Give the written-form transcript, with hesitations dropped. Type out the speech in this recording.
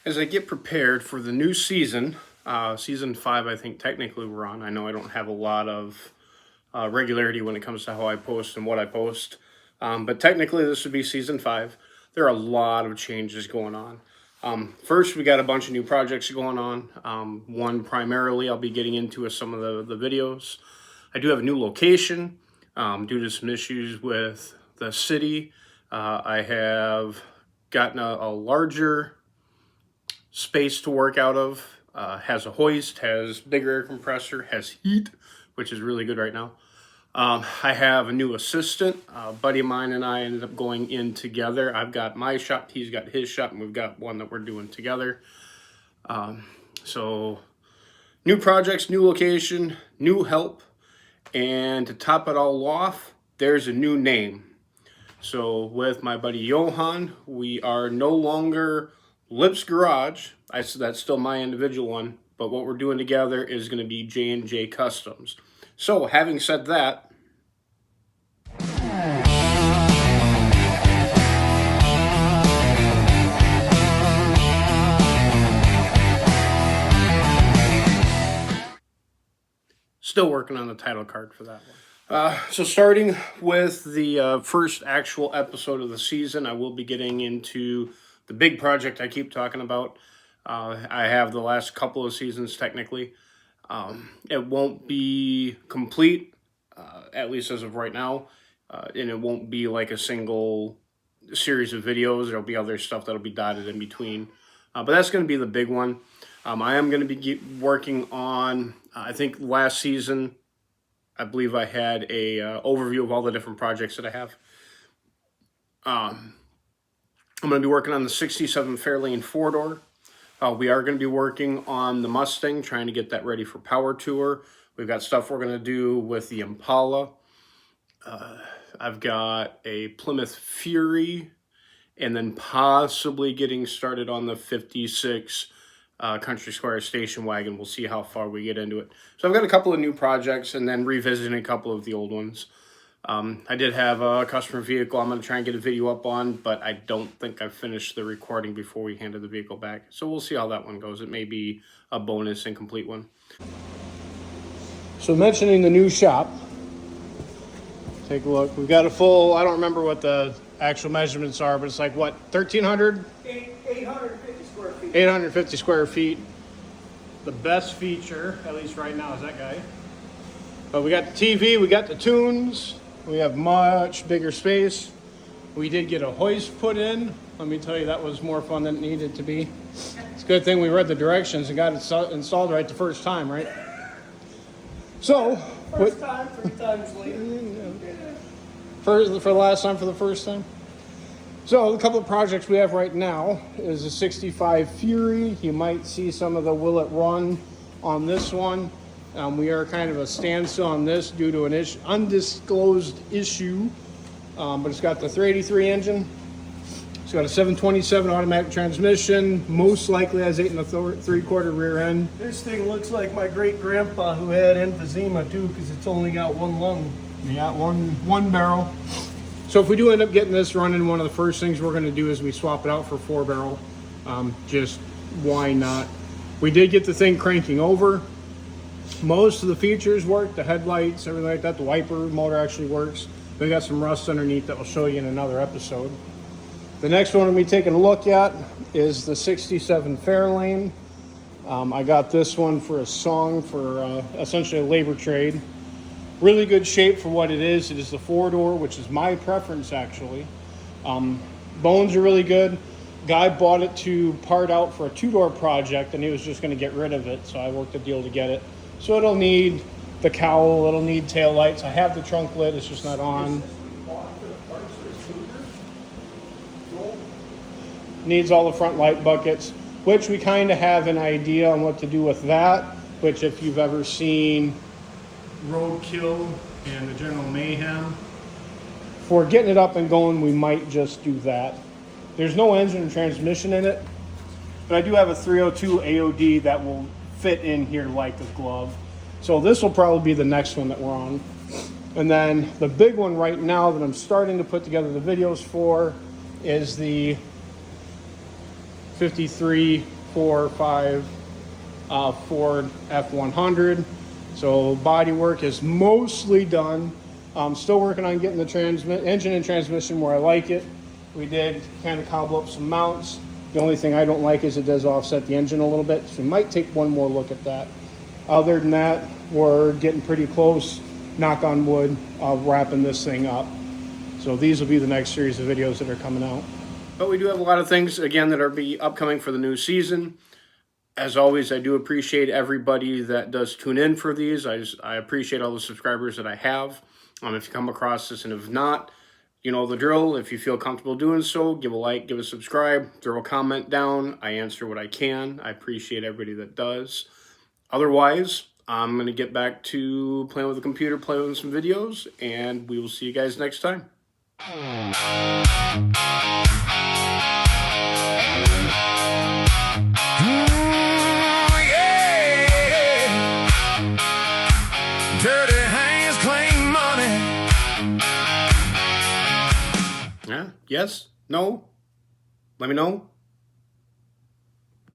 As I get prepared for the new season, season 5, I think technically we're on. I know I don't have a lot of regularity when it comes to how I post and what I post, but technically this would be season 5. There are a lot of changes going on. First, we got a bunch of new projects going on. One primarily I'll be getting into is some of the videos. I do have a new location due to some issues with the city. I have gotten a larger space to work out of. Has a hoist, has bigger air compressor, has heat, which is really good right now. I have a new assistant. A buddy of mine and I ended up going in together. I've got my shop, he's got his shop, and we've got one that we're doing together. So new projects, new location, new help, and to top it all off, there's a new name. So with my buddy Johan, we are no longer Lips Garage. That's still my individual one, but what we're doing together is going to be J&J Customs. So having said that, still working on the title card for that one. So starting with the first actual episode of the season, I will be getting into the big project I keep talking about. I have the last couple of seasons technically. It won't be complete, at least as of right now, and it won't be like a single series of videos. There'll be other stuff that'll be dotted in between, but that's going to be the big one. I am going to be working on, I think last season, I believe I had a overview of all the different projects that I have. I'm going to be working on the 67 Fairlane 4-door. We are going to be working on the Mustang, trying to get that ready for Power Tour. We've got stuff we're going to do with the Impala. I've got a Plymouth Fury, and then possibly getting started on the 56 Country Squire station wagon. We'll see how far we get into it. So I've got a couple of new projects and then revisiting a couple of the old ones. I did have a customer vehicle I'm going to try and get a video up on, but I don't think I've finished the recording before we handed the vehicle back. So we'll see how that one goes. It may be a bonus incomplete one. So mentioning the new shop, take a look. We've got a full, I don't remember what the actual measurements are, but it's like what, 1,300? 850 square feet. 850 square feet. The best feature, at least right now, is that guy. But we got the TV, we got the tunes, we have much bigger space. We did get a hoist put in. Let me tell you, that was more fun than it needed to be. It's a good thing we read the directions and got it installed right the first time, right? So, First time, 3 times later. for the last time, for the first time. So a couple of projects we have right now is a 65 Fury. You might see some of the Will It Run on this one. We are kind of a standstill on this due to an undisclosed issue, but it's got the 383 engine. It's got a 727 automatic transmission. Most likely has 8 3/4 rear end. This thing looks like my great grandpa who had emphysema too, because it's only got one lung. Yeah, one barrel. So if we do end up getting this running, one of the first things we're going to do is we swap it out for 4-barrel. Just why not? We did get the thing cranking over. Most of the features work, the headlights, everything like that. The wiper motor actually works. We got some rust underneath that we'll show you in another episode. The next one we'll be taking a look at is the 67 Fairlane. I got this one for a song for essentially a labor trade. Really good shape for what it is. It is the 4-door, which is my preference actually. Bones are really good. Guy bought it to part out for a 2-door project and he was just going to get rid of it, so I worked a deal to get it. So it'll need the cowl, it'll need tail lights. I have the trunk lid, it's just not on. Needs all the front light buckets, which we kind of have an idea on what to do with that, which if you've ever seen Roadkill and the General Mayhem, for getting it up and going, we might just do that. There's no engine or transmission in it, but I do have a 302 AOD that will fit in here like a glove. So this will probably be the next one that we're on. And then the big one right now that I'm starting to put together the videos for is the 53, 4, 5 Ford F100. So body work is mostly done. I'm still working on getting the engine and transmission where I like it. We did kind of cobble up some mounts. The only thing I don't like is it does offset the engine a little bit, so we might take one more look at that. Other than that, we're getting pretty close, knock on wood, of wrapping this thing up. So these will be the next series of videos that are coming out. But we do have a lot of things, again, that are be upcoming for the new season. As always, I do appreciate everybody that does tune in for these. I appreciate all the subscribers that I have. If you come across this and if not, you know the drill. If you feel comfortable doing so, give a like, give a subscribe, throw a comment down. I answer what I can. I appreciate everybody that does. Otherwise, I'm going to get back to playing with the computer, playing with some videos, and we will see you guys next time. Dirty hands claim money. Yeah, yes, no, let me know.